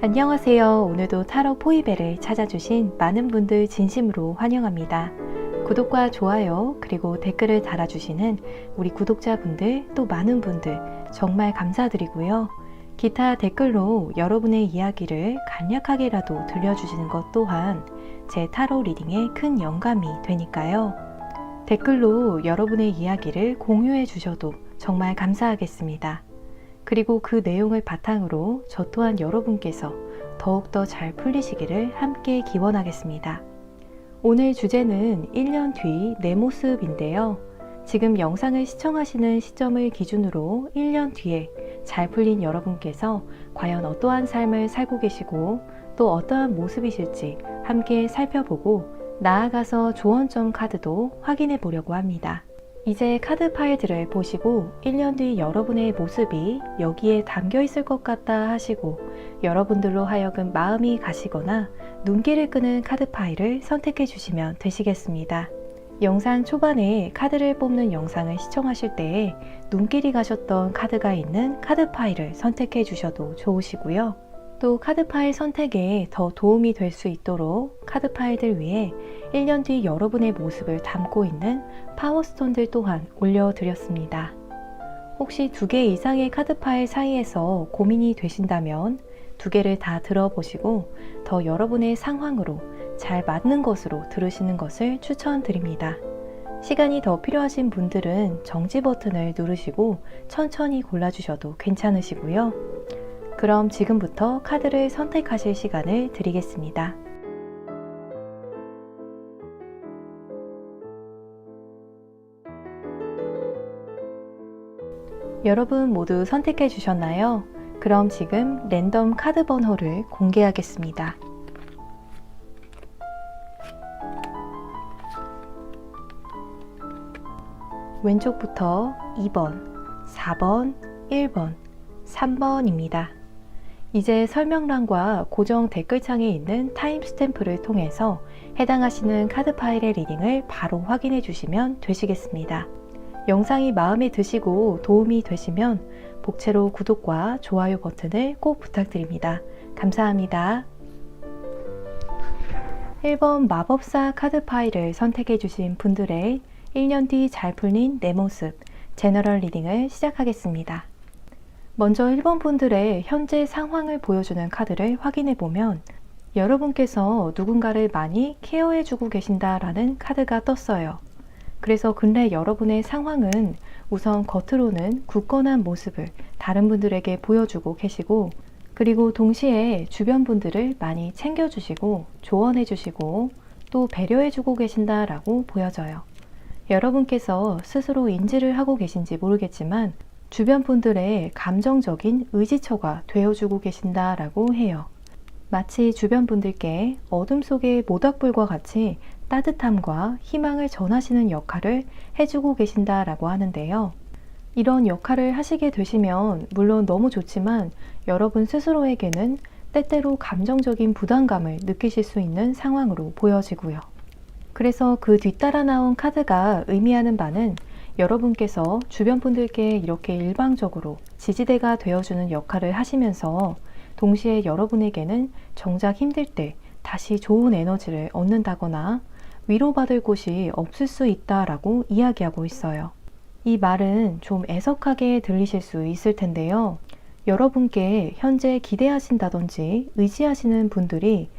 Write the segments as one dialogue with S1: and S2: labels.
S1: 안녕하세요. 오늘도 타로 포이벨을 찾아주신 많은 분들 진심으로 환영합니다. 구독과 좋아요 그리고 댓글을 달아주시는 우리 구독자분들 또 많은 분들 정말 감사드리고요. 기타 댓글로 여러분의 이야기를 간략하게라도 들려주시는 것 또한 제 타로 리딩에 큰 영감이 되니까요. 댓글로 여러분의 이야기를 공유해 주셔도 정말 감사하겠습니다. 그리고 그 내용을 바탕으로 저 또한 여러분께서 더욱더 잘 풀리시기를 함께 기원하겠습니다. 오늘 주제는 1년 뒤 내 모습인데요. 지금 영상을 시청하시는 시점을 기준으로 1년 뒤에 잘 풀린 여러분께서 과연 어떠한 삶을 살고 계시고 또 어떠한 모습이실지 함께 살펴보고 나아가서 조언점 카드도 확인해 보려고 합니다. 이제 카드 파일들을 보시고 1년 뒤 여러분의 모습이 여기에 담겨 있을 것 같다 하시고 여러분들로 하여금 마음이 가시거나 눈길을 끄는 카드 파일을 선택해 주시면 되시겠습니다. 영상 초반에 카드를 뽑는 영상을 시청하실 때에 눈길이 가셨던 카드가 있는 카드 파일을 선택해 주셔도 좋으시고요. 또 카드 파일 선택에 더 도움이 될 수 있도록 카드 파일들 위에 1년 뒤 여러분의 모습을 담고 있는 파워스톤들 또한 올려드렸습니다. 혹시 2개 이상의 카드 파일 사이에서 고민이 되신다면 2개를 다 들어보시고 더 여러분의 상황으로 잘 맞는 것으로 들으시는 것을 추천드립니다. 시간이 더 필요하신 분들은 정지 버튼을 누르시고 천천히 골라주셔도 괜찮으시고요. 그럼 지금부터 카드를 선택하실 시간을 드리겠습니다. 여러분 모두 선택해 주셨나요? 그럼 지금 랜덤 카드 번호를 공개하겠습니다. 왼쪽부터 2번, 4번, 1번, 3번입니다. 이제 설명란과 고정 댓글창에 있는 타임스탬프를 통해서 해당하시는 카드 파일의 리딩을 바로 확인해 주시면 되시겠습니다. 영상이 마음에 드시고 도움이 되시면 복채로 구독과 좋아요 버튼을 꼭 부탁드립니다. 감사합니다. 1번 마법사 카드 파일을 선택해 주신 분들의 1년 뒤 잘 풀린 내 모습 제너럴 리딩을 시작하겠습니다. 먼저 1번 분들의 현재 상황을 보여주는 카드를 확인해 보면 여러분께서 누군가를 많이 케어해 주고 계신다라는 카드가 떴어요. 그래서 근래 여러분의 상황은 우선 겉으로는 굳건한 모습을 다른 분들에게 보여주고 계시고 그리고 동시에 주변 분들을 많이 챙겨주시고 조언해 주시고 또 배려해 주고 계신다라고 보여져요. 여러분께서 스스로 인지를 하고 계신지 모르겠지만 주변 분들의 감정적인 의지처가 되어주고 계신다라고 해요. 마치 주변 분들께 어둠 속의 모닥불과 같이 따뜻함과 희망을 전하시는 역할을 해주고 계신다라고 하는데요. 이런 역할을 하시게 되시면 물론 너무 좋지만 여러분 스스로에게는 때때로 감정적인 부담감을 느끼실 수 있는 상황으로 보여지고요. 그래서 그 뒤따라 나온 카드가 의미하는 바는 여러분께서 주변 분들께 이렇게 일방적으로 지지대가 되어주는 역할을 하시면서 동시에 여러분에게는 정작 힘들 때 다시 좋은 에너지를 얻는다거나 위로받을 곳이 없을 수 있다라고 이야기하고 있어요. 이 말은 좀 애석하게 들리실 수 있을 텐데요. 여러분께 현재 기대하신다든지 의지하시는 분들이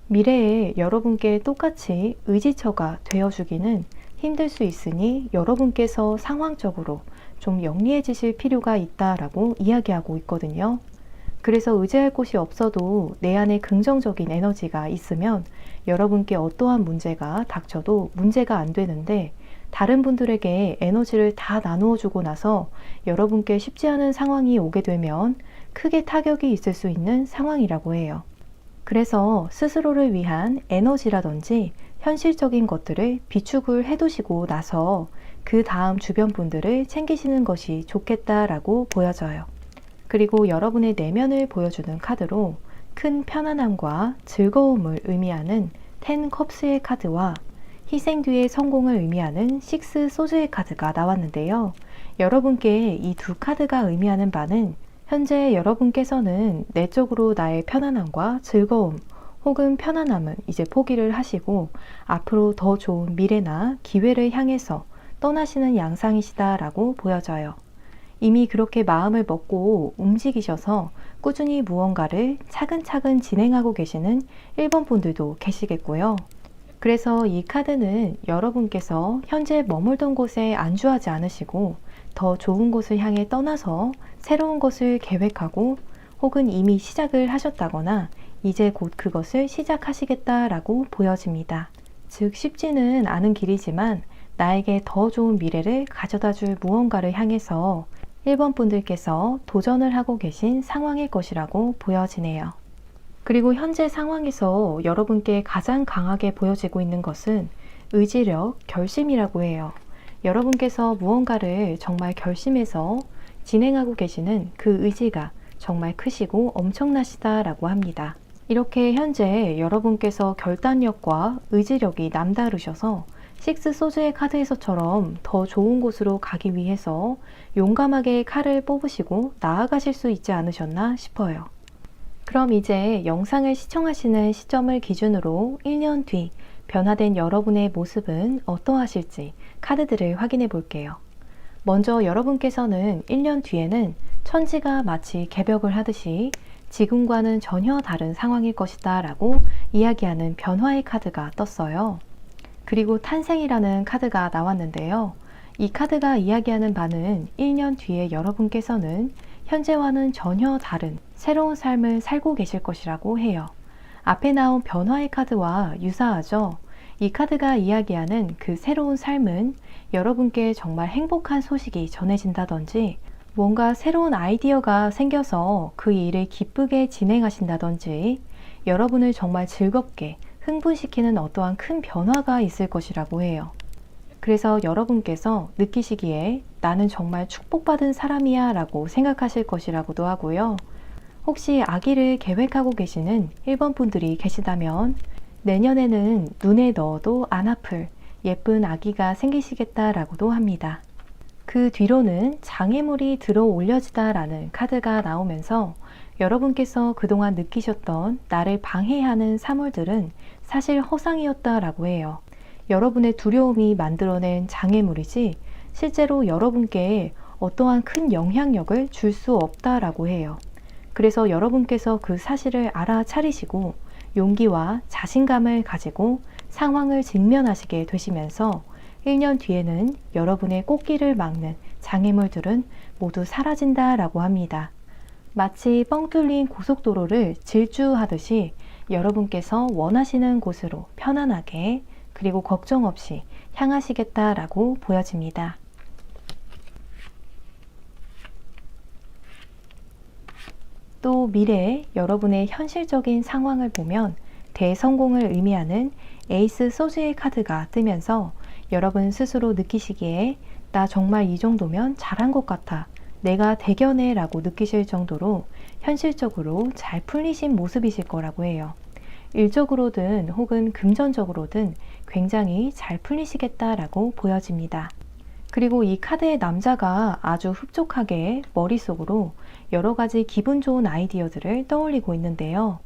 S1: 미래에 여러분께 똑같이 의지처가 되어주기는 힘들 수 있으니 여러분께서 상황적으로 좀 영리해지실 필요가 있다라고 이야기하고 있거든요. 그래서 의지할 곳이 없어도 내 안에 긍정적인 에너지가 있으면 여러분께 어떠한 문제가 닥쳐도 문제가 안 되는데 다른 분들에게 에너지를 다 나누어 주고 나서 여러분께 쉽지 않은 상황이 오게 되면 크게 타격이 있을 수 있는 상황이라고 해요. 그래서 스스로를 위한 에너지라든지 현실적인 것들을 비축을 해두시고 나서 그 다음 주변 분들을 챙기시는 것이 좋겠다라고 보여져요. 그리고 여러분의 내면을 보여주는 카드로 큰 편안함과 즐거움을 의미하는 10 컵스의 카드와 희생 뒤의 성공을 의미하는 6 소즈의 카드가 나왔는데요. 여러분께 이 두 카드가 의미하는 바는 현재 여러분께서는 내적으로 나의 편안함과 즐거움 혹은 편안함은 이제 포기를 하시고 앞으로 더 좋은 미래나 기회를 향해서 떠나시는 양상이시다라고 보여져요. 이미 그렇게 마음을 먹고 움직이셔서 꾸준히 무언가를 차근차근 진행하고 계시는 1번 분들도 계시겠고요. 그래서 이 카드는 여러분께서 현재 머물던 곳에 안주하지 않으시고 더 좋은 곳을 향해 떠나서 새로운 것을 계획하고 혹은 이미 시작을 하셨다거나 이제 곧 그것을 시작하시겠다라고 보여집니다. 즉 쉽지는 않은 길이지만 나에게 더 좋은 미래를 가져다 줄 무언가를 향해서 1번 분들께서 도전을 하고 계신 상황일 것이라고 보여지네요. 그리고 현재 상황에서 여러분께 가장 강하게 보여지고 있는 것은 의지력, 결심이라고 해요. 여러분께서 무언가를 정말 결심해서 진행하고 계시는 그 의지가 정말 크시고 엄청나시다라고 합니다. 이렇게 현재 여러분께서 결단력과 의지력이 남다르셔서 식스 소즈의 카드에서처럼 더 좋은 곳으로 가기 위해서 용감하게 칼을 뽑으시고 나아가실 수 있지 않으셨나 싶어요. 그럼 이제 영상을 시청하시는 시점을 기준으로 1년 뒤 변화된 여러분의 모습은 어떠하실지 카드들을 확인해 볼게요. 먼저 여러분께서는 1년 뒤에는 천지가 마치 개벽을 하듯이 지금과는 전혀 다른 상황일 것이다 라고 이야기하는 변화의 카드가 떴어요. 그리고 탄생이라는 카드가 나왔는데요. 이 카드가 이야기하는 바는 1년 뒤에 여러분께서는 현재와는 전혀 다른 새로운 삶을 살고 계실 것이라고 해요. 앞에 나온 변화의 카드와 유사하죠? 이 카드가 이야기하는 그 새로운 삶은 여러분께 정말 행복한 소식이 전해진다든지 뭔가 새로운 아이디어가 생겨서 그 일을 기쁘게 진행하신다든지 여러분을 정말 즐겁게 흥분시키는 어떠한 큰 변화가 있을 것이라고 해요. 그래서 여러분께서 느끼시기에 나는 정말 축복받은 사람이야 라고 생각하실 것이라고도 하고요. 혹시 아기를 계획하고 계시는 1번 분들이 계시다면 내년에는 눈에 넣어도 안 아플 예쁜 아기가 생기시겠다라고도 합니다. 그 뒤로는 장애물이 들어 올려지다라는 카드가 나오면서 여러분께서 그동안 느끼셨던 나를 방해하는 사물들은 사실 허상이었다라고 해요. 여러분의 두려움이 만들어낸 장애물이지 실제로 여러분께 어떠한 큰 영향력을 줄 수 없다라고 해요. 그래서 여러분께서 그 사실을 알아차리시고 용기와 자신감을 가지고 상황을 직면하시게 되시면서 1년 뒤에는 여러분의 꽃길을 막는 장애물들은 모두 사라진다라고 합니다. 마치 뻥 뚫린 고속도로를 질주하듯이 여러분께서 원하시는 곳으로 편안하게 그리고 걱정 없이 향하시겠다라고 보여집니다. 또 미래에 여러분의 현실적인 상황을 보면 대성공을 의미하는 에이스 소즈의 카드가 뜨면서 여러분 스스로 느끼시기에 나 정말 이 정도면 잘한 것 같아. 내가 대견해 라고 느끼실 정도로 현실적으로 잘 풀리신 모습이실 거라고 해요. 일적으로든 혹은 금전적으로든 굉장히 잘 풀리시겠다라고 보여집니다. 그리고 이 카드의 남자가 아주 흡족하게 머릿속으로 여러 가지 기분 좋은 아이디어들을 떠올리고 있는데요.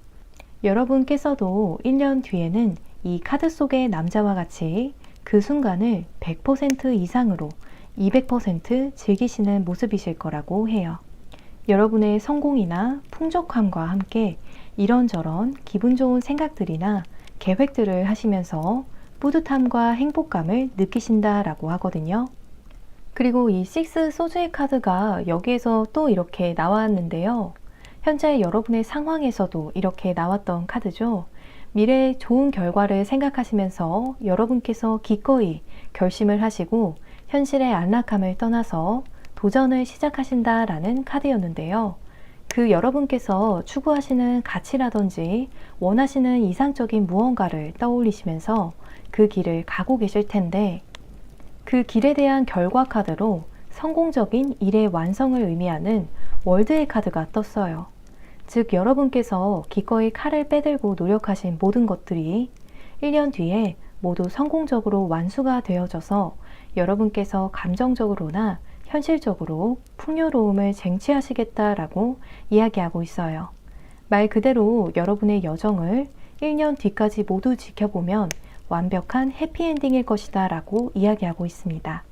S1: 여러분께서도 1년 뒤에는 이 카드 속의 남자와 같이 그 순간을 100% 이상으로 200% 즐기시는 모습이실 거라고 해요. 여러분의 성공이나 풍족함과 함께 이런저런 기분 좋은 생각들이나 계획들을 하시면서 뿌듯함과 행복감을 느끼신다라고 하거든요. 그리고 이 식스 소즈의 카드가 여기에서 또 이렇게 나왔는데요. 현재 여러분의 상황에서도 이렇게 나왔던 카드죠. 미래의 좋은 결과를 생각하시면서 여러분께서 기꺼이 결심을 하시고 현실의 안락함을 떠나서 도전을 시작하신다라는 카드였는데요. 그 여러분께서 추구하시는 가치라든지 원하시는 이상적인 무언가를 떠올리시면서 그 길을 가고 계실 텐데 그 길에 대한 결과 카드로 성공적인 일의 완성을 의미하는 월드의 카드가 떴어요. 즉 여러분께서 기꺼이 칼을 빼들고 노력하신 모든 것들이 1년 뒤에 모두 성공적으로 완수가 되어져서 여러분께서 감정적으로나 현실적으로 풍요로움을 쟁취하시겠다라고 이야기하고 있어요. 말 그대로 여러분의 여정을 1년 뒤까지 모두 지켜보면 완벽한 해피엔딩일 것이다 라고 이야기하고 있습니다.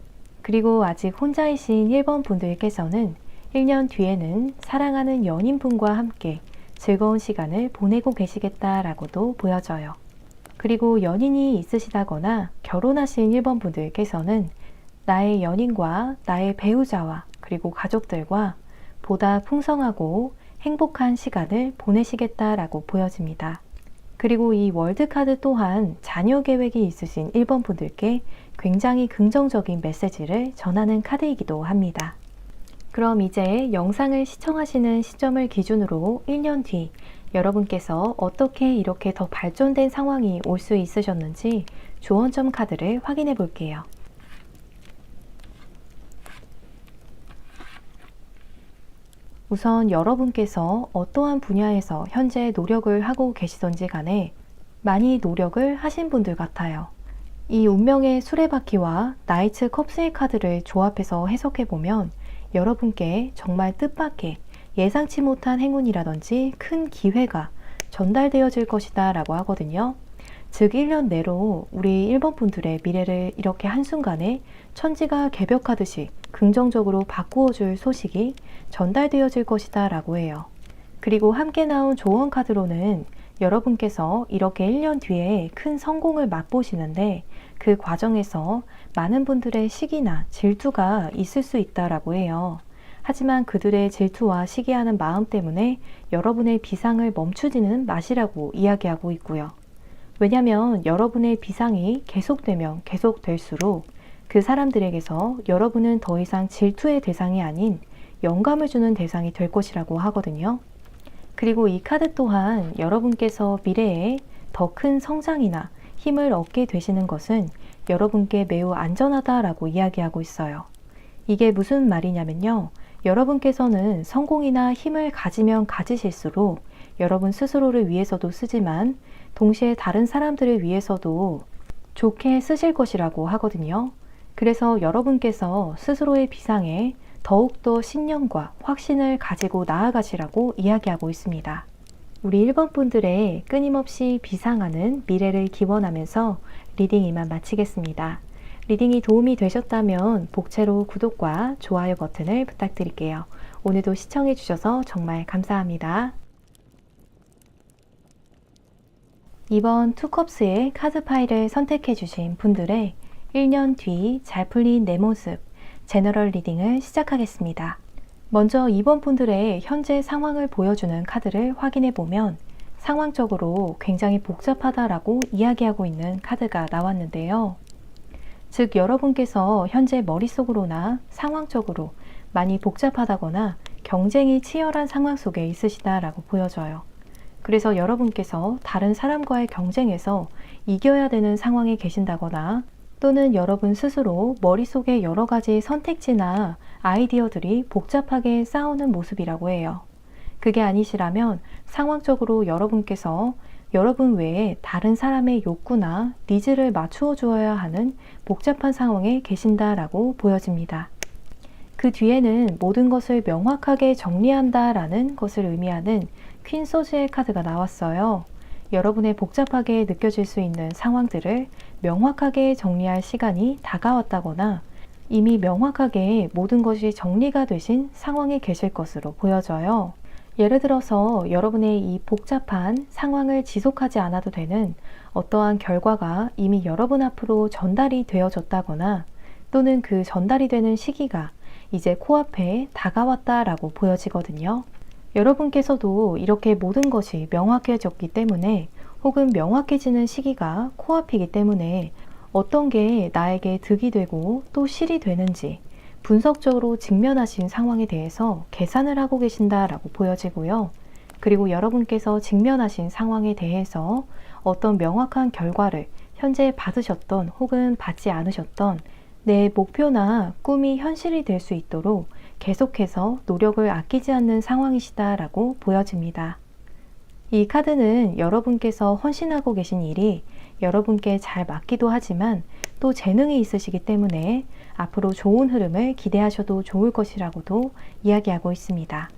S1: 그리고 아직 혼자이신 1번 분들께서는 1년 뒤에는 사랑하는 연인분과 함께 즐거운 시간을 보내고 계시겠다라고도 보여져요. 그리고 연인이 있으시다거나 결혼하신 1번 분들께서는 나의 연인과 나의 배우자와 그리고 가족들과 보다 풍성하고 행복한 시간을 보내시겠다라고 보여집니다. 그리고 이 월드카드 또한 자녀 계획이 있으신 1번 분들께 굉장히 긍정적인 메시지를 전하는 카드이기도 합니다. 그럼 이제 영상을 시청하시는 시점을 기준으로 1년 뒤 여러분께서 어떻게 이렇게 더 발전된 상황이 올 수 있으셨는지 조언점 카드를 확인해 볼게요. 우선 여러분께서 어떠한 분야에서 현재 노력을 하고 계시던지 간에 많이 노력을 하신 분들 같아요. 이 운명의 수레바퀴와 나이츠 컵스의 카드를 조합해서 해석해보면 여러분께 정말 뜻밖의 예상치 못한 행운이라든지 큰 기회가 전달되어질 것이다 라고 하거든요. 즉 1년 내로 우리 1번 분들의 미래를 이렇게 한순간에 천지가 개벽하듯이 긍정적으로 바꾸어줄 소식이 전달되어질 것이다 라고 해요. 그리고 함께 나온 조언 카드로는 여러분께서 이렇게 1년 뒤에 큰 성공을 맛보시는데 그 과정에서 많은 분들의 시기나 질투가 있을 수 있다라고 해요. 하지만 그들의 질투와 시기하는 마음 때문에 여러분의 비상을 멈추지는 마시라고 이야기하고 있고요. 왜냐하면 여러분의 비상이 계속되면 계속될수록 그 사람들에게서 여러분은 더 이상 질투의 대상이 아닌 영감을 주는 대상이 될 것이라고 하거든요. 그리고 이 카드 또한 여러분께서 미래에 더 큰 성장이나 힘을 얻게 되시는 것은 여러분께 매우 안전하다라고 이야기하고 있어요. 이게 무슨 말이냐면요. 여러분께서는 성공이나 힘을 가지면 가지실수록 여러분 스스로를 위해서도 쓰지만 동시에 다른 사람들을 위해서도 좋게 쓰실 것이라고 하거든요. 그래서 여러분께서 스스로의 비상에 더욱더 신념과 확신을 가지고 나아가시라고 이야기하고 있습니다. 우리 1번 분들의 끊임없이 비상하는 미래를 기원하면서 리딩 이만 마치겠습니다. 리딩이 도움이 되셨다면 복채로 구독과 좋아요 버튼을 부탁드릴게요. 오늘도 시청해 주셔서 정말 감사합니다. 이번 투컵스의 카드 파일을 선택해 주신 분들의 1년 뒤 잘 풀린 내 모습 제너럴 리딩을 시작하겠습니다. 먼저 2번 분들의 현재 상황을 보여주는 카드를 확인해 보면 상황적으로 굉장히 복잡하다라고 이야기하고 있는 카드가 나왔는데요. 즉 여러분께서 현재 머릿속으로나 상황적으로 많이 복잡하다거나 경쟁이 치열한 상황 속에 있으시다라고 보여져요. 그래서 여러분께서 다른 사람과의 경쟁에서 이겨야 되는 상황에 계신다거나 또는 여러분 스스로 머릿속에 여러 가지 선택지나 아이디어들이 복잡하게 싸우는 모습이라고 해요. 그게 아니시라면 상황적으로 여러분께서 여러분 외에 다른 사람의 욕구나 니즈를 맞추어 주어야 하는 복잡한 상황에 계신다라고 보여집니다. 그 뒤에는 모든 것을 명확하게 정리한다라는 것을 의미하는 퀸 소즈의 카드가 나왔어요. 여러분의 복잡하게 느껴질 수 있는 상황들을 명확하게 정리할 시간이 다가왔다거나 이미 명확하게 모든 것이 정리가 되신 상황에 계실 것으로 보여져요. 예를 들어서 여러분의 이 복잡한 상황을 지속하지 않아도 되는 어떠한 결과가 이미 여러분 앞으로 전달이 되어졌다거나 또는 그 전달이 되는 시기가 이제 코앞에 다가왔다라고 보여지거든요. 여러분께서도 이렇게 모든 것이 명확해졌기 때문에 혹은 명확해지는 시기가 코앞이기 때문에 어떤 게 나에게 득이 되고 또 실이 되는지 분석적으로 직면하신 상황에 대해서 계산을 하고 계신다라고 보여지고요. 그리고 여러분께서 직면하신 상황에 대해서 어떤 명확한 결과를 현재 받으셨던 혹은 받지 않으셨던 내 목표나 꿈이 현실이 될 수 있도록 계속해서 노력을 아끼지 않는 상황이시다라고 보여집니다. 이 카드는 여러분께서 헌신하고 계신 일이 여러분께 잘 맞기도 하지만 또 재능이 있으시기 때문에 앞으로 좋은 흐름을 기대하셔도 좋을 것이라고도 이야기하고 있습니다.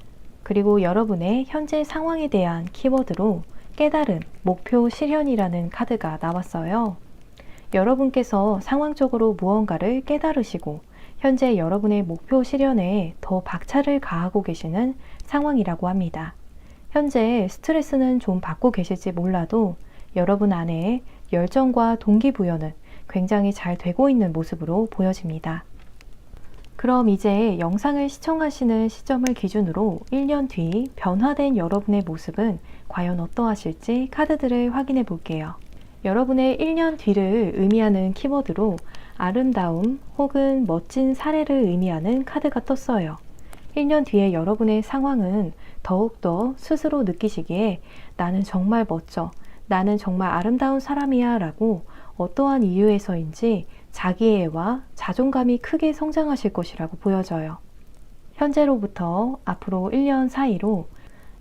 S1: 그리고 여러분의 현재 상황에 대한 키워드로 깨달음, 목표 실현이라는 카드가 나왔어요. 여러분께서 상황적으로 무언가를 깨달으시고 현재 여러분의 목표 실현에 더 박차를 가하고 계시는 상황이라고 합니다. 현재 스트레스는 좀 받고 계실지 몰라도 여러분 안에 열정과 동기부여는 굉장히 잘 되고 있는 모습으로 보여집니다. 그럼 이제 영상을 시청하시는 시점을 기준으로 1년 뒤 변화된 여러분의 모습은 과연 어떠하실지 카드들을 확인해 볼게요. 여러분의 1년 뒤를 의미하는 키워드로 아름다움 혹은 멋진 사례를 의미하는 카드가 떴어요. 1년 뒤에 여러분의 상황은 더욱더 스스로 느끼시기에 나는 정말 멋져, 나는 정말 아름다운 사람이야 라고 어떠한 이유에서인지 자기애와 자존감이 크게 성장하실 것이라고 보여져요. 현재로부터 앞으로 1년 사이로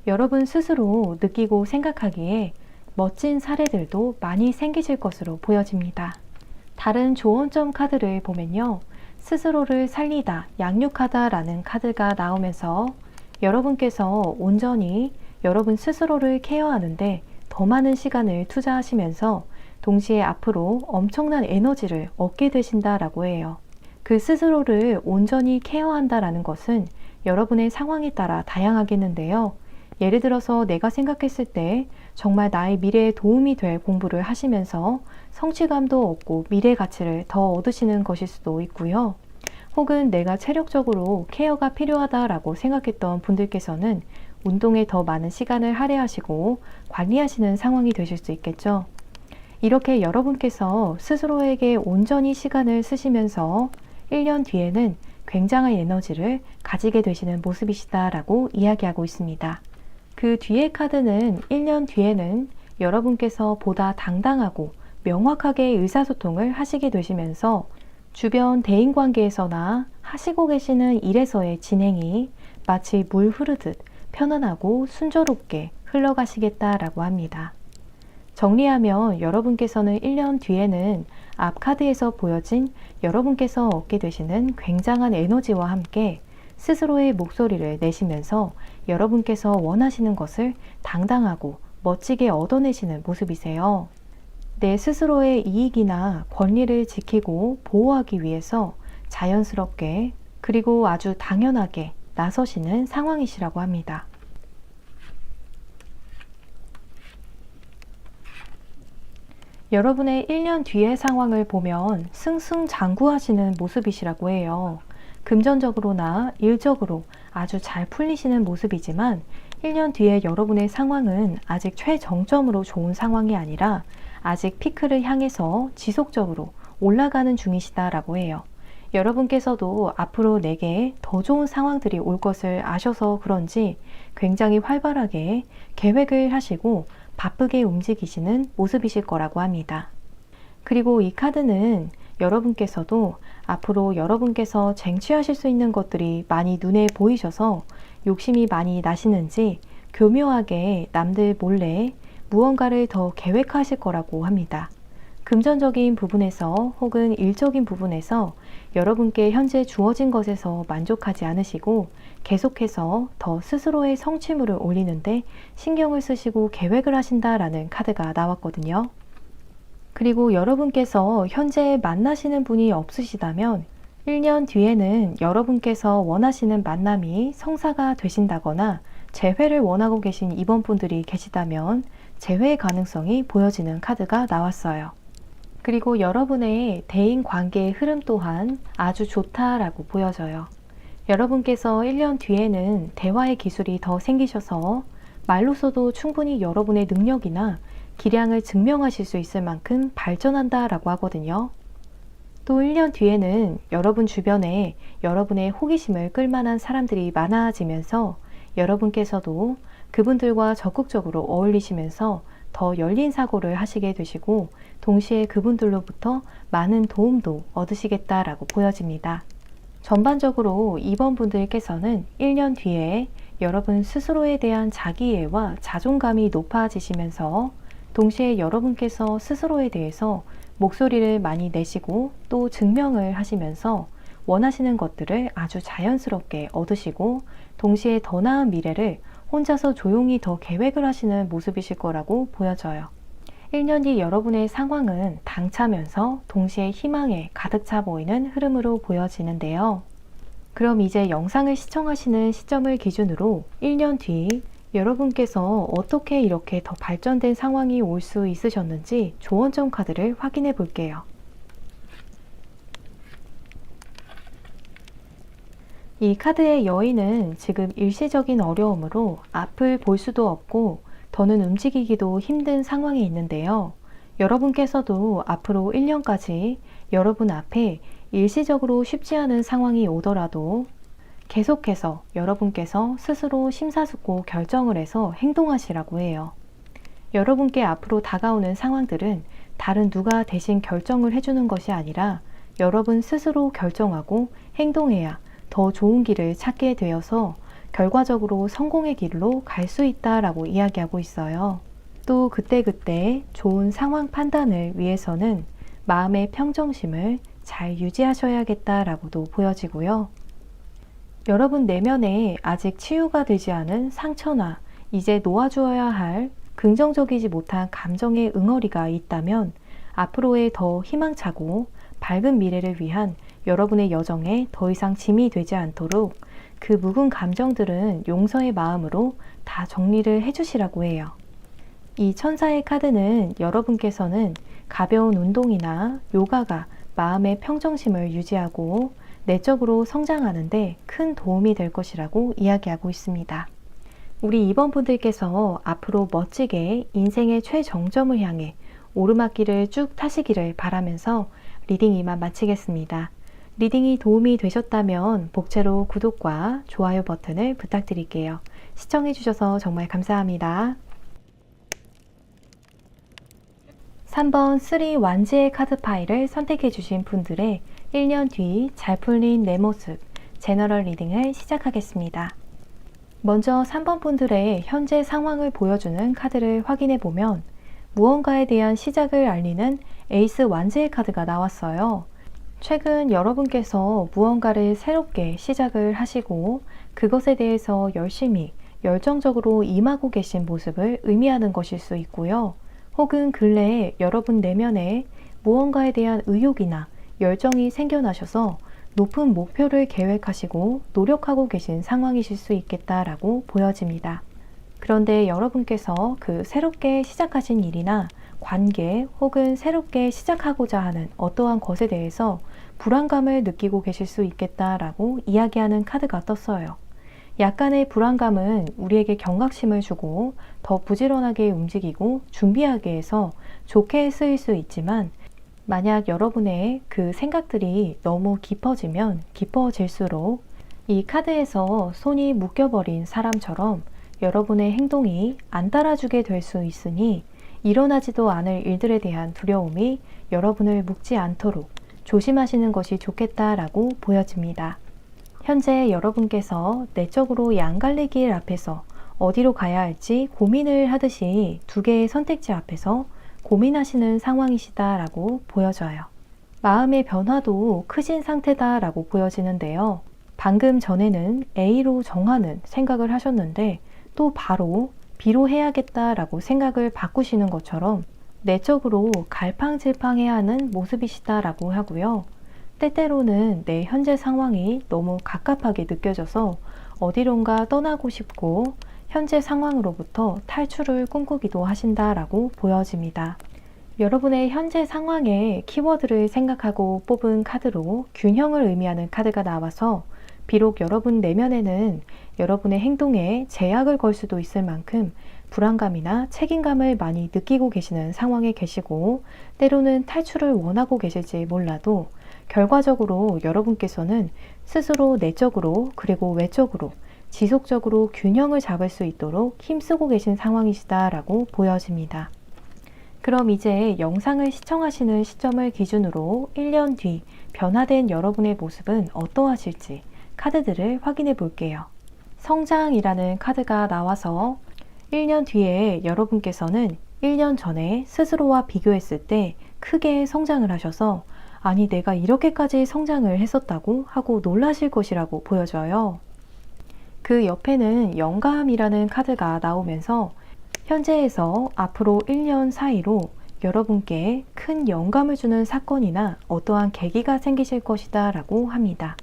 S1: 여러분 스스로 느끼고 생각하기에 멋진 사례들도 많이 생기실 것으로 보여집니다. 다른 조언점 카드를 보면요. 스스로를 살리다, 양육하다 라는 카드가 나오면서 여러분께서 온전히 여러분 스스로를 케어하는데 더 많은 시간을 투자하시면서 동시에 앞으로 엄청난 에너지를 얻게 되신다라고 해요. 그 스스로를 온전히 케어한다라는 것은 여러분의 상황에 따라 다양하겠는데요. 예를 들어서 내가 생각했을 때 정말 나의 미래에 도움이 될 공부를 하시면서 성취감도 얻고 미래 가치를 더 얻으시는 것일 수도 있고요. 혹은 내가 체력적으로 케어가 필요하다라고 생각했던 분들께서는 운동에 더 많은 시간을 할애하시고 관리하시는 상황이 되실 수 있겠죠. 이렇게 여러분께서 스스로에게 온전히 시간을 쓰시면서 1년 뒤에는 굉장한 에너지를 가지게 되시는 모습이시다라고 이야기하고 있습니다. 그 뒤의 카드는 1년 뒤에는 여러분께서 보다 당당하고 명확하게 의사소통을 하시게 되시면서 주변 대인관계에서나 하시고 계시는 일에서의 진행이 마치 물 흐르듯 편안하고 순조롭게 흘러가시겠다라고 합니다. 정리하면 여러분께서는 1년 뒤에는 앞 카드에서 보여진 여러분께서 얻게 되시는 굉장한 에너지와 함께 스스로의 목소리를 내시면서 여러분께서 원하시는 것을 당당하고 멋지게 얻어내시는 모습이세요. 내 스스로의 이익이나 권리를 지키고 보호하기 위해서 자연스럽게 그리고 아주 당연하게 나서시는 상황이시라고 합니다. 여러분의 1년 뒤의 상황을 보면 승승장구하시는 모습이시라고 해요. 금전적으로나 일적으로 아주 잘 풀리시는 모습이지만 1년 뒤에 여러분의 상황은 아직 최정점으로 좋은 상황이 아니라 아직 피크를 향해서 지속적으로 올라가는 중이시다라고 해요. 여러분께서도 앞으로 내게 더 좋은 상황들이 올 것을 아셔서 그런지 굉장히 활발하게 계획을 하시고 바쁘게 움직이시는 모습이실 거라고 합니다. 그리고 이 카드는 여러분께서도 앞으로 여러분께서 쟁취하실 수 있는 것들이 많이 눈에 보이셔서 욕심이 많이 나시는지 교묘하게 남들 몰래 무언가를 더 계획하실 거라고 합니다. 금전적인 부분에서 혹은 일적인 부분에서 여러분께 현재 주어진 것에서 만족하지 않으시고 계속해서 더 스스로의 성취물을 올리는데 신경을 쓰시고 계획을 하신다라는 카드가 나왔거든요. 그리고 여러분께서 현재 만나시는 분이 없으시다면 1년 뒤에는 여러분께서 원하시는 만남이 성사가 되신다거나 재회를 원하고 계신 이번분들이 계시다면 재회의 가능성이 보여지는 카드가 나왔어요. 그리고 여러분의 대인 관계의 흐름 또한 아주 좋다라고 보여져요. 여러분께서 1년 뒤에는 대화의 기술이 더 생기셔서 말로서도 충분히 여러분의 능력이나 기량을 증명하실 수 있을 만큼 발전한다라고 하거든요. 또 1년 뒤에는 여러분 주변에 여러분의 호기심을 끌만한 사람들이 많아지면서 여러분께서도 그분들과 적극적으로 어울리시면서 더 열린 사고를 하시게 되시고 동시에 그분들로부터 많은 도움도 얻으시겠다라고 보여집니다. 전반적으로 이번 분들께서는 1년 뒤에 여러분 스스로에 대한 자기애와 자존감이 높아지시면서 동시에 여러분께서 스스로에 대해서 목소리를 많이 내시고 또 증명을 하시면서 원하시는 것들을 아주 자연스럽게 얻으시고 동시에 더 나은 미래를 혼자서 조용히 더 계획을 하시는 모습이실 거라고 보여져요. 1년 뒤 여러분의 상황은 당차면서 동시에 희망에 가득 차 보이는 흐름으로 보여지는데요. 그럼 이제 영상을 시청하시는 시점을 기준으로 1년 뒤 여러분께서 어떻게 이렇게 더 발전된 상황이 올 수 있으셨는지 조언점 카드를 확인해 볼게요. 이 카드의 여인은 지금 일시적인 어려움으로 앞을 볼 수도 없고 더는 움직이기도 힘든 상황에 있는데요. 여러분께서도 앞으로 1년까지 여러분 앞에 일시적으로 쉽지 않은 상황이 오더라도 계속해서 여러분께서 스스로 심사숙고 결정을 해서 행동하시라고 해요. 여러분께 앞으로 다가오는 상황들은 다른 누가 대신 결정을 해주는 것이 아니라 여러분 스스로 결정하고 행동해야 더 좋은 길을 찾게 되어서 결과적으로 성공의 길로 갈 수 있다라고 이야기하고 있어요. 또 그때그때 좋은 상황 판단을 위해서는 마음의 평정심을 잘 유지하셔야겠다라고도 보여지고요. 여러분 내면에 아직 치유가 되지 않은 상처나 이제 놓아주어야 할 긍정적이지 못한 감정의 응어리가 있다면 앞으로의 더 희망차고 밝은 미래를 위한 여러분의 여정에 더 이상 짐이 되지 않도록 그 묵은 감정들은 용서의 마음으로 다 정리를 해주시라고 해요. 이 천사의 카드는 여러분께서는 가벼운 운동이나 요가가 마음의 평정심을 유지하고 내적으로 성장하는데 큰 도움이 될 것이라고 이야기하고 있습니다. 우리 2번 분들께서 앞으로 멋지게 인생의 최정점을 향해 오르막길을 쭉 타시기를 바라면서 리딩 이만 마치겠습니다. 리딩이 도움이 되셨다면 복채로 구독과 좋아요 버튼을 부탁드릴게요. 시청해주셔서 정말 감사합니다. 3번 3 완지의 카드 파일을 선택해주신 분들의 1년 뒤 잘 풀린 내 모습 제너럴 리딩을 시작하겠습니다. 먼저 3번 분들의 현재 상황을 보여주는 카드를 확인해 보면 무언가에 대한 시작을 알리는 에이스 완지의 카드가 나왔어요. 최근 여러분께서 무언가를 새롭게 시작을 하시고 그것에 대해서 열심히 열정적으로 임하고 계신 모습을 의미하는 것일 수 있고요. 혹은 근래에 여러분 내면에 무언가에 대한 의욕이나 열정이 생겨나셔서 높은 목표를 계획하시고 노력하고 계신 상황이실 수 있겠다라고 보여집니다. 그런데 여러분께서 그 새롭게 시작하신 일이나 관계 혹은 새롭게 시작하고자 하는 어떠한 것에 대해서 불안감을 느끼고 계실 수 있겠다라고 이야기하는 카드가 떴어요. 약간의 불안감은 우리에게 경각심을 주고 더 부지런하게 움직이고 준비하게 해서 좋게 쓰일 수 있지만 만약 여러분의 그 생각들이 너무 깊어지면 깊어질수록 이 카드에서 손이 묶여버린 사람처럼 여러분의 행동이 안 따라주게 될 수 있으니 일어나지도 않을 일들에 대한 두려움이 여러분을 묶지 않도록 조심하시는 것이 좋겠다라고 보여집니다. 현재 여러분께서 내적으로 양갈래길 앞에서 어디로 가야 할지 고민을 하듯이 두 개의 선택지 앞에서 고민하시는 상황이시다라고 보여져요. 마음의 변화도 크신 상태다라고 보여지는데요. 방금 전에는 A로 정하는 생각을 하셨는데 또 바로 B로 해야겠다라고 생각을 바꾸시는 것처럼 내적으로 갈팡질팡해야 하는 모습이시다라고 하고요. 때때로는 내 현재 상황이 너무 갑갑하게 느껴져서 어디론가 떠나고 싶고 현재 상황으로부터 탈출을 꿈꾸기도 하신다라고 보여집니다. 여러분의 현재 상황의 키워드를 생각하고 뽑은 카드로 균형을 의미하는 카드가 나와서 비록 여러분 내면에는 여러분의 행동에 제약을 걸 수도 있을 만큼 불안감이나 책임감을 많이 느끼고 계시는 상황에 계시고 때로는 탈출을 원하고 계실지 몰라도 결과적으로 여러분께서는 스스로 내적으로 그리고 외적으로 지속적으로 균형을 잡을 수 있도록 힘쓰고 계신 상황이시다라고 보여집니다. 그럼 이제 영상을 시청하시는 시점을 기준으로 1년 뒤 변화된 여러분의 모습은 어떠하실지 카드들을 확인해 볼게요. 성장이라는 카드가 나와서 1년 뒤에 여러분께서는 1년 전에 스스로와 비교했을 때 크게 성장을 하셔서 아니 내가 이렇게까지 성장을 했었다고 하고 놀라실 것이라고 보여져요. 그 옆에는 영감이라는 카드가 나오면서 현재에서 앞으로 1년 사이로 여러분께 큰 영감을 주는 사건이나 어떠한 계기가 생기실 것이다 라고 합니다.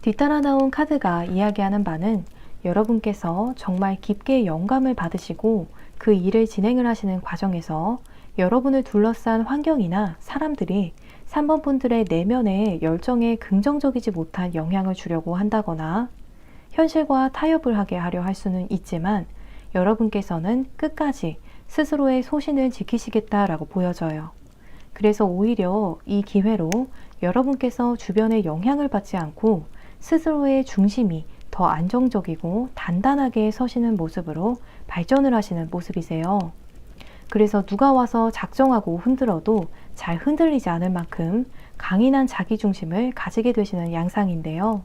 S1: 뒤따라 나온 카드가 이야기하는 바는 여러분께서 정말 깊게 영감을 받으시고 그 일을 진행을 하시는 과정에서 여러분을 둘러싼 환경이나 사람들이 3번 분들의 내면의 열정에 긍정적이지 못한 영향을 주려고 한다거나 현실과 타협을 하게 하려 할 수는 있지만 여러분께서는 끝까지 스스로의 소신을 지키시겠다라고 보여져요. 그래서 오히려 이 기회로 여러분께서 주변의 영향을 받지 않고 스스로의 중심이 더 안정적이고 단단하게 서시는 모습으로 발전을 하시는 모습이세요. 그래서 누가 와서 작정하고 흔들어도 잘 흔들리지 않을 만큼 강인한 자기중심을 가지게 되시는 양상인데요.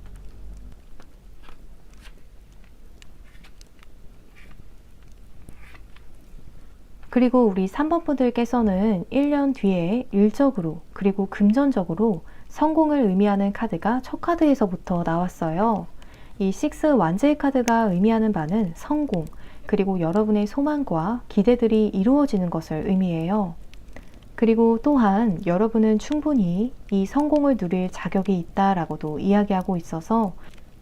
S1: 그리고 우리 3번 분들께서는 1년 뒤에 일적으로 그리고 금전적으로 성공을 의미하는 카드가 첫 카드에서부터 나왔어요. 이 6 완제의 카드가 의미하는 바는 성공, 그리고 여러분의 소망과 기대들이 이루어지는 것을 의미해요. 그리고 또한 여러분은 충분히 이 성공을 누릴 자격이 있다라고도 이야기하고 있어서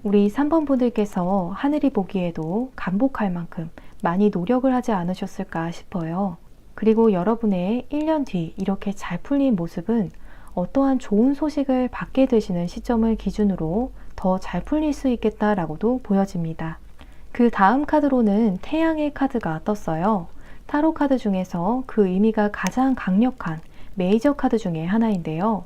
S1: 우리 3번 분들께서 하늘이 보기에도 감복할 만큼 많이 노력을 하지 않으셨을까 싶어요. 그리고 여러분의 1년 뒤 이렇게 잘 풀린 모습은 어떠한 좋은 소식을 받게 되시는 시점을 기준으로 더 잘 풀릴 수 있겠다라고도 보여집니다. 그 다음 카드로는 태양의 카드가 떴어요. 타로 카드 중에서 그 의미가 가장 강력한 메이저 카드 중에 하나인데요.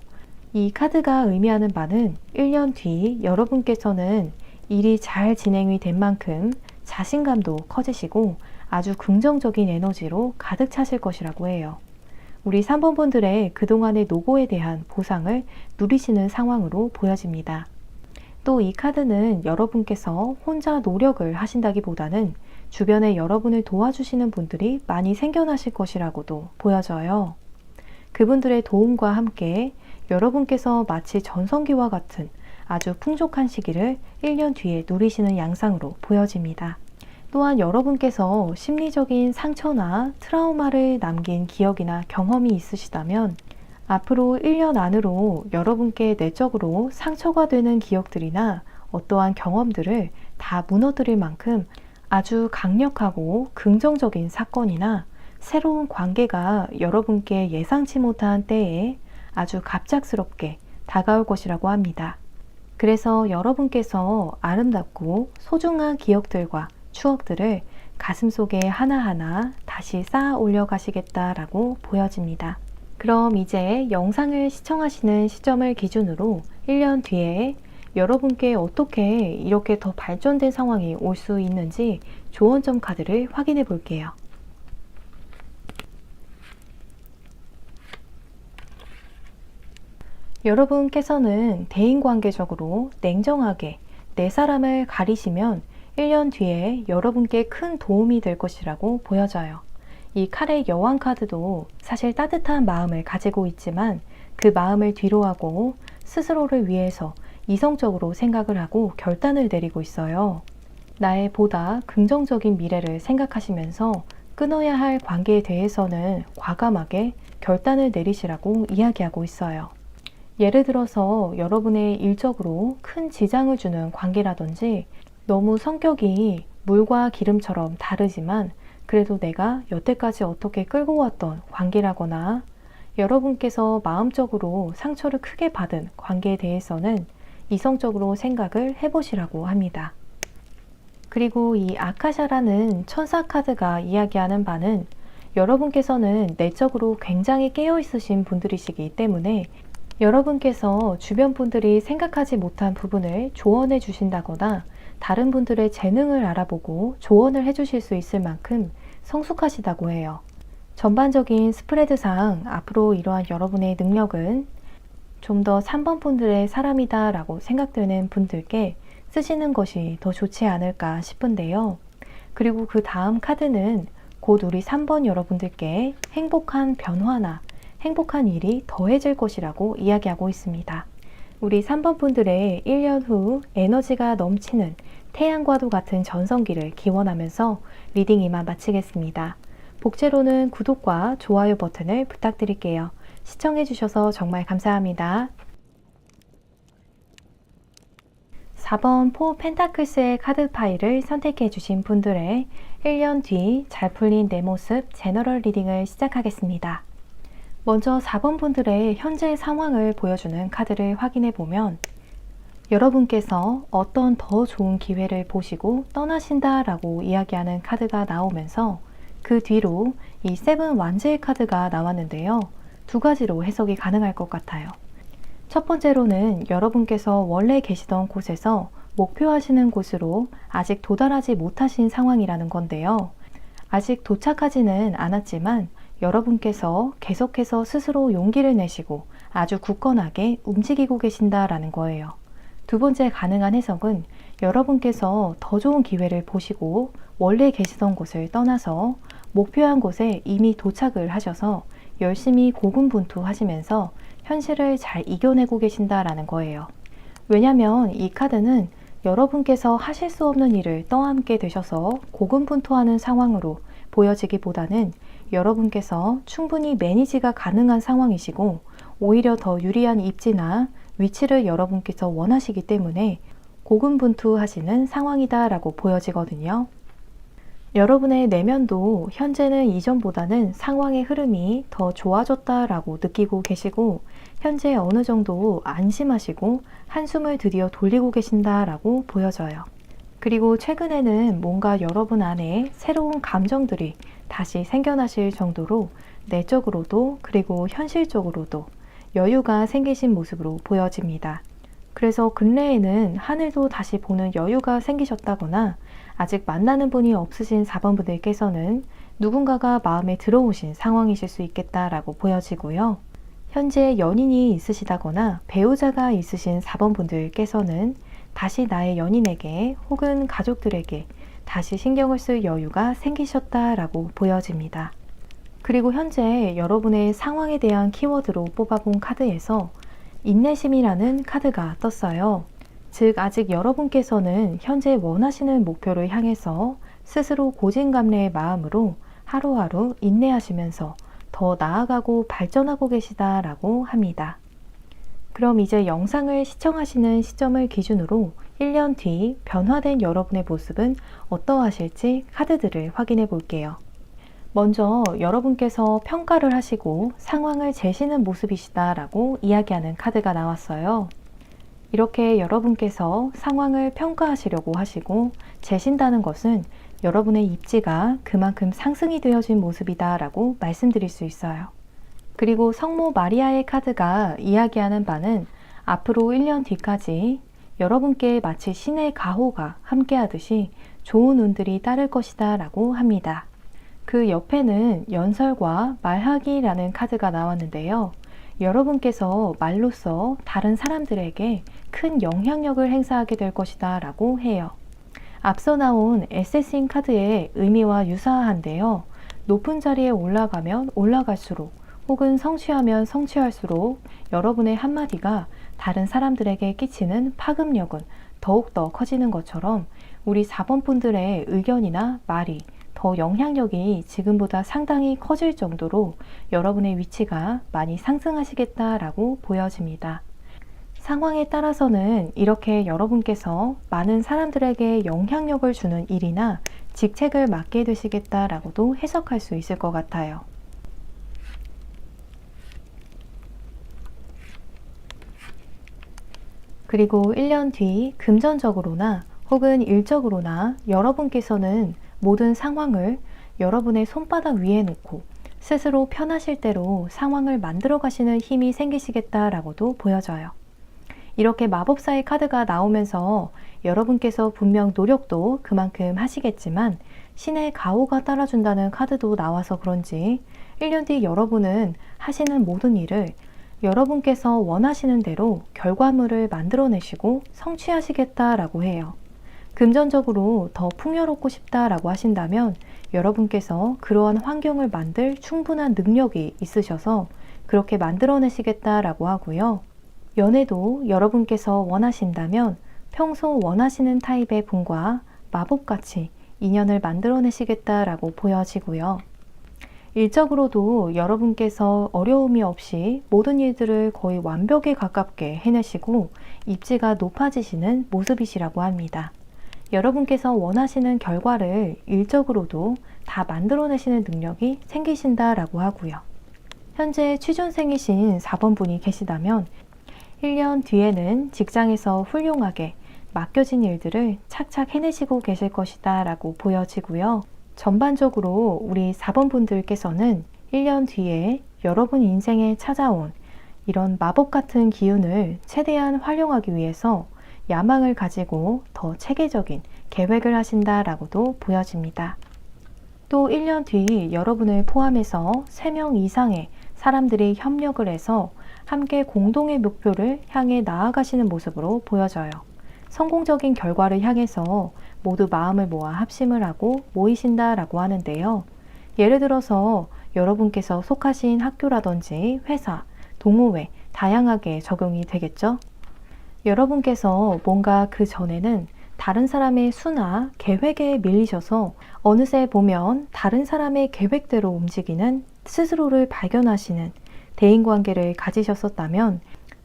S1: 이 카드가 의미하는 바는 1년 뒤 여러분께서는 일이 잘 진행이 된 만큼 자신감도 커지시고 아주 긍정적인 에너지로 가득 차실 것이라고 해요. 우리 3번 분들의 그동안의 노고에 대한 보상을 누리시는 상황으로 보여집니다. 또 이 카드는 여러분께서 혼자 노력을 하신다기보다는 주변에 여러분을 도와주시는 분들이 많이 생겨나실 것이라고도 보여져요. 그분들의 도움과 함께 여러분께서 마치 전성기와 같은 아주 풍족한 시기를 1년 뒤에 누리시는 양상으로 보여집니다. 또한 여러분께서 심리적인 상처나 트라우마를 남긴 기억이나 경험이 있으시다면 앞으로 1년 안으로 여러분께 내적으로 상처가 되는 기억들이나 어떠한 경험들을 다 무너뜨릴 만큼 아주 강력하고 긍정적인 사건이나 새로운 관계가 여러분께 예상치 못한 때에 아주 갑작스럽게 다가올 것이라고 합니다. 그래서 여러분께서 아름답고 소중한 기억들과 추억들을 가슴속에 하나하나 다시 쌓아 올려 가시겠다라고 보여집니다. 그럼 이제 영상을 시청하시는 시점을 기준으로 1년 뒤에 여러분께 어떻게 이렇게 더 발전된 상황이 올 수 있는지 조언점 카드를 확인해 볼게요. 여러분께서는 대인관계적으로 냉정하게 내 사람을 가리시면 1년 뒤에 여러분께 큰 도움이 될 것이라고 보여져요. 이 칼의 여왕 카드도 사실 따뜻한 마음을 가지고 있지만 그 마음을 뒤로하고 스스로를 위해서 이성적으로 생각을 하고 결단을 내리고 있어요. 나의 보다 긍정적인 미래를 생각하시면서 끊어야 할 관계에 대해서는 과감하게 결단을 내리시라고 이야기하고 있어요. 예를 들어서 여러분의 일적으로 큰 지장을 주는 관계라든지 너무 성격이 물과 기름처럼 다르지만 그래도 내가 여태까지 어떻게 끌고 왔던 관계라거나 여러분께서 마음적으로 상처를 크게 받은 관계에 대해서는 이성적으로 생각을 해보시라고 합니다. 그리고 이 아카샤라는 천사 카드가 이야기하는 바는 여러분께서는 내적으로 굉장히 깨어있으신 분들이시기 때문에 여러분께서 주변 분들이 생각하지 못한 부분을 조언해 주신다거나 다른 분들의 재능을 알아보고 조언을 해주실 수 있을 만큼 성숙하시다고 해요. 전반적인 스프레드상 앞으로 이러한 여러분의 능력은 좀 더 3번 분들의 사람이다 라고 생각되는 분들께 쓰시는 것이 더 좋지 않을까 싶은데요. 그리고 그 다음 카드는 곧 우리 3번 여러분들께 행복한 변화나 행복한 일이 더해질 것이라고 이야기하고 있습니다. 우리 3번 분들의 1년 후 에너지가 넘치는 태양과도 같은 전성기를 기원하면서 리딩 이만 마치겠습니다. 복제로는 구독과 좋아요 버튼을 부탁드릴게요. 시청해주셔서 정말 감사합니다. 4번 포 펜타클스의 카드 파일을 선택해 주신 분들의 1년 뒤 잘 풀린 내 모습 제너럴 리딩을 시작하겠습니다. 먼저 4번 분들의 현재 상황을 보여주는 카드를 확인해 보면 여러분께서 어떤 더 좋은 기회를 보시고 떠나신다 라고 이야기하는 카드가 나오면서 그 뒤로 이 세븐 완즈의 카드가 나왔는데요. 두 가지로 해석이 가능할 것 같아요. 첫 번째로는 여러분께서 원래 계시던 곳에서 목표하시는 곳으로 아직 도달하지 못하신 상황이라는 건데요. 아직 도착하지는 않았지만 여러분께서 계속해서 스스로 용기를 내시고 아주 굳건하게 움직이고 계신다라는 거예요. 두 번째 가능한 해석은 여러분께서 더 좋은 기회를 보시고 원래 계시던 곳을 떠나서 목표한 곳에 이미 도착을 하셔서 열심히 고군분투하시면서 현실을 잘 이겨내고 계신다라는 거예요. 왜냐면 이 카드는 여러분께서 하실 수 없는 일을 떠안게 되셔서 고군분투하는 상황으로 보여지기보다는 여러분께서 충분히 매니지가 가능한 상황이시고 오히려 더 유리한 입지나 위치를 여러분께서 원하시기 때문에 고군분투하시는 상황이다 라고 보여지거든요. 여러분의 내면도 현재는 이전보다는 상황의 흐름이 더 좋아졌다라고 느끼고 계시고 현재 어느 정도 안심하시고 한숨을 드디어 돌리고 계신다라고 보여져요. 그리고 최근에는 뭔가 여러분 안에 새로운 감정들이 다시 생겨나실 정도로 내적으로도 그리고 현실적으로도 여유가 생기신 모습으로 보여집니다. 그래서 근래에는 하늘도 다시 보는 여유가 생기셨다거나 아직 만나는 분이 없으신 4번 분들께서는 누군가가 마음에 들어오신 상황이실 수 있겠다라고 보여지고요. 현재 연인이 있으시다거나 배우자가 있으신 4번 분들께서는 다시 나의 연인에게 혹은 가족들에게 다시 신경을 쓸 여유가 생기셨다라고 보여집니다. 그리고 현재 여러분의 상황에 대한 키워드로 뽑아본 카드에서 인내심이라는 카드가 떴어요. 즉 아직 여러분께서는 현재 원하시는 목표를 향해서 스스로 고진감래의 마음으로 하루하루 인내하시면서 더 나아가고 발전하고 계시다라고 합니다. 그럼 이제 영상을 시청하시는 시점을 기준으로 1년 뒤 변화된 여러분의 모습은 어떠하실지 카드들을 확인해 볼게요. 먼저 여러분께서 평가를 하시고 상황을 재시는 모습이시다라고 이야기하는 카드가 나왔어요. 이렇게 여러분께서 상황을 평가하시려고 하시고 재신다는 것은 여러분의 입지가 그만큼 상승이 되어진 모습이다라고 말씀드릴 수 있어요. 그리고 성모 마리아의 카드가 이야기하는 바는 앞으로 1년 뒤까지 여러분께 마치 신의 가호가 함께하듯이 좋은 운들이 따를 것이다 라고 합니다. 그 옆에는 연설과 말하기라는 카드가 나왔는데요. 여러분께서 말로써 다른 사람들에게 큰 영향력을 행사하게 될 것이다 라고 해요. 앞서 나온 에세싱 카드의 의미와 유사한데요. 높은 자리에 올라가면 올라갈수록 혹은 성취하면 성취할수록 여러분의 한마디가 다른 사람들에게 끼치는 파급력은 더욱더 커지는 것처럼 우리 4번 분들의 의견이나 말이 더 영향력이 지금보다 상당히 커질 정도로 여러분의 위치가 많이 상승하시겠다라고 보여집니다. 상황에 따라서는 이렇게 여러분께서 많은 사람들에게 영향력을 주는 일이나 직책을 맡게 되시겠다라고도 해석할 수 있을 것 같아요. 그리고 1년 뒤 금전적으로나 혹은 일적으로나 여러분께서는 모든 상황을 여러분의 손바닥 위에 놓고 스스로 편하실 대로 상황을 만들어 가시는 힘이 생기시겠다라고도 보여져요. 이렇게 마법사의 카드가 나오면서 여러분께서 분명 노력도 그만큼 하시겠지만 신의 가호가 따라준다는 카드도 나와서 그런지 1년 뒤 여러분은 하시는 모든 일을 여러분께서 원하시는 대로 결과물을 만들어내시고 성취하시겠다라고 해요. 금전적으로 더 풍요롭고 싶다라고 하신다면 여러분께서 그러한 환경을 만들 충분한 능력이 있으셔서 그렇게 만들어내시겠다라고 하고요. 연애도 여러분께서 원하신다면 평소 원하시는 타입의 분과 마법같이 인연을 만들어내시겠다라고 보여지고요. 일적으로도 여러분께서 어려움이 없이 모든 일들을 거의 완벽에 가깝게 해내시고 입지가 높아지시는 모습이시라고 합니다. 여러분께서 원하시는 결과를 일적으로도 다 만들어내시는 능력이 생기신다라고 하고요. 현재 취준생이신 4번 분이 계시다면 1년 뒤에는 직장에서 훌륭하게 맡겨진 일들을 착착 해내시고 계실 것이다 라고 보여지고요. 전반적으로 우리 4번 분들께서는 1년 뒤에 여러분 인생에 찾아온 이런 마법 같은 기운을 최대한 활용하기 위해서 야망을 가지고 더 체계적인 계획을 하신다라고도 보여집니다. 또 1년 뒤 여러분을 포함해서 3명 이상의 사람들이 협력을 해서 함께 공동의 목표를 향해 나아가시는 모습으로 보여져요. 성공적인 결과를 향해서 모두 마음을 모아 합심을 하고 모이신다라고 하는데요. 예를 들어서 여러분께서 속하신 학교라든지 회사, 동호회 다양하게 적용이 되겠죠. 여러분께서 뭔가 그 전에는 다른 사람의 수나 계획에 밀리셔서 어느새 보면 다른 사람의 계획대로 움직이는 스스로를 발견하시는 대인관계를 가지셨었다면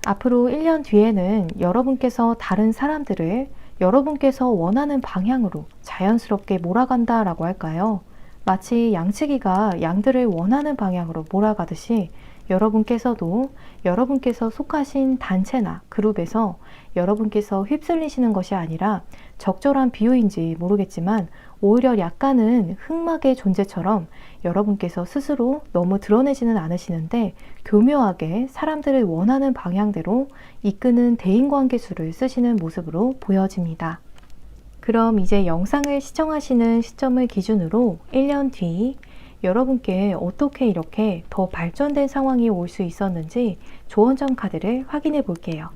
S1: 앞으로 1년 뒤에는 여러분께서 다른 사람들을 여러분께서 원하는 방향으로 자연스럽게 몰아간다라고 할까요? 마치 양치기가 양들을 원하는 방향으로 몰아가듯이 여러분께서도 여러분께서 속하신 단체나 그룹에서 여러분께서 휩쓸리시는 것이 아니라 적절한 비유인지 모르겠지만 오히려 약간은 흑막의 존재처럼 여러분께서 스스로 너무 드러내지는 않으시는데 교묘하게 사람들을 원하는 방향대로 이끄는 대인관계수를 쓰시는 모습으로 보여집니다. 그럼 이제 영상을 시청하시는 시점을 기준으로 1년 뒤 여러분께 어떻게 이렇게 더 발전된 상황이 올 수 있었는지 조언점 카드를 확인해 볼게요.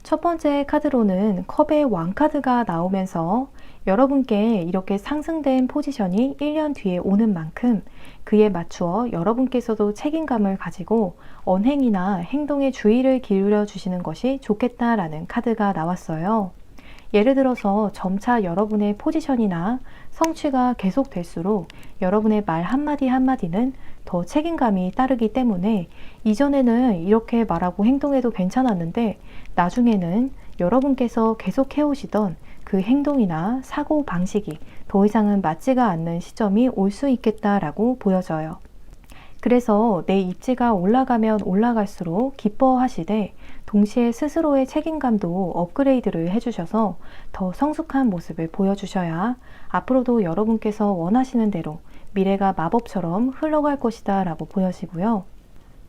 S1: 첫 번째 카드로는 컵의 왕 카드가 나오면서 여러분께 이렇게 상승된 포지션이 1년 뒤에 오는 만큼 그에 맞추어 여러분께서도 책임감을 가지고 언행이나 행동에 주의를 기울여 주시는 것이 좋겠다라는 카드가 나왔어요. 예를 들어서 점차 여러분의 포지션이나 성취가 계속될수록 여러분의 말 한마디 한마디는 더 책임감이 따르기 때문에 이전에는 이렇게 말하고 행동해도 괜찮았는데 나중에는 여러분께서 계속 해오시던 그 행동이나 사고 방식이 더 이상은 맞지가 않는 시점이 올 수 있겠다라고 보여져요. 그래서 내 입지가 올라가면 올라갈수록 기뻐하시되 동시에 스스로의 책임감도 업그레이드를 해주셔서 더 성숙한 모습을 보여주셔야 앞으로도 여러분께서 원하시는 대로 미래가 마법처럼 흘러갈 것이다 라고 보여지고요.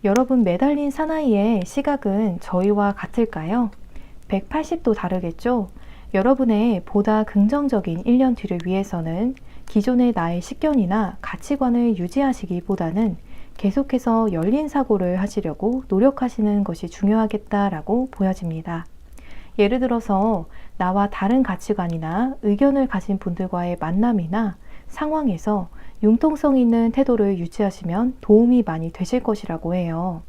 S1: 여러분 매달린 사나이의 시각은 저희와 같을까요? 180도 다르겠죠? 여러분의 보다 긍정적인 1년 뒤를 위해서는 기존의 나의 식견이나 가치관을 유지하시기보다는 계속해서 열린 사고를 하시려고 노력하시는 것이 중요하겠다라고 보여집니다. 예를 들어서 나와 다른 가치관이나 의견을 가진 분들과의 만남이나 상황에서 융통성 있는 태도를 유지하시면 도움이 많이 되실 것이라고 해요.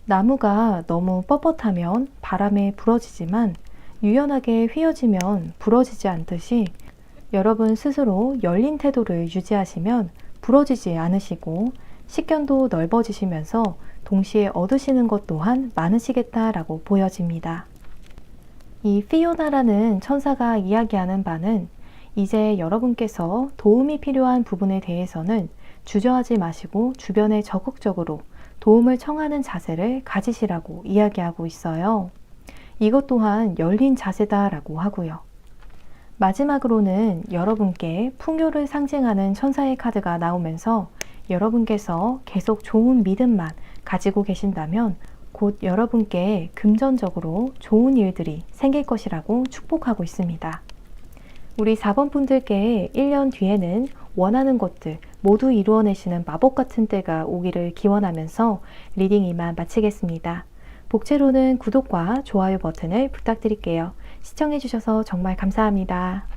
S1: 나무가 너무 뻣뻣하면 바람에 부러지지만 유연하게 휘어지면 부러지지 않듯이 여러분 스스로 열린 태도를 유지하시면 부러지지 않으시고 식견도 넓어지시면서 동시에 얻으시는 것 또한 많으시겠다라고 보여집니다. 이 피오나라는 천사가 이야기하는 바는 이제 여러분께서 도움이 필요한 부분에 대해서는 주저하지 마시고 주변에 적극적으로 도움을 청하는 자세를 가지시라고 이야기하고 있어요. 이것 또한 열린 자세다라고 하고요. 마지막으로는 여러분께 풍요를 상징하는 천사의 카드가 나오면서 여러분께서 계속 좋은 믿음만 가지고 계신다면 곧 여러분께 금전적으로 좋은 일들이 생길 것이라고 축복하고 있습니다. 우리 4번 분들께 1년 뒤에는 원하는 것들 모두 이루어내시는 마법 같은 때가 오기를 기원하면서 리딩 이만 마치겠습니다. 복채로는 구독과 좋아요 버튼을 부탁드릴게요. 시청해주셔서 정말 감사합니다.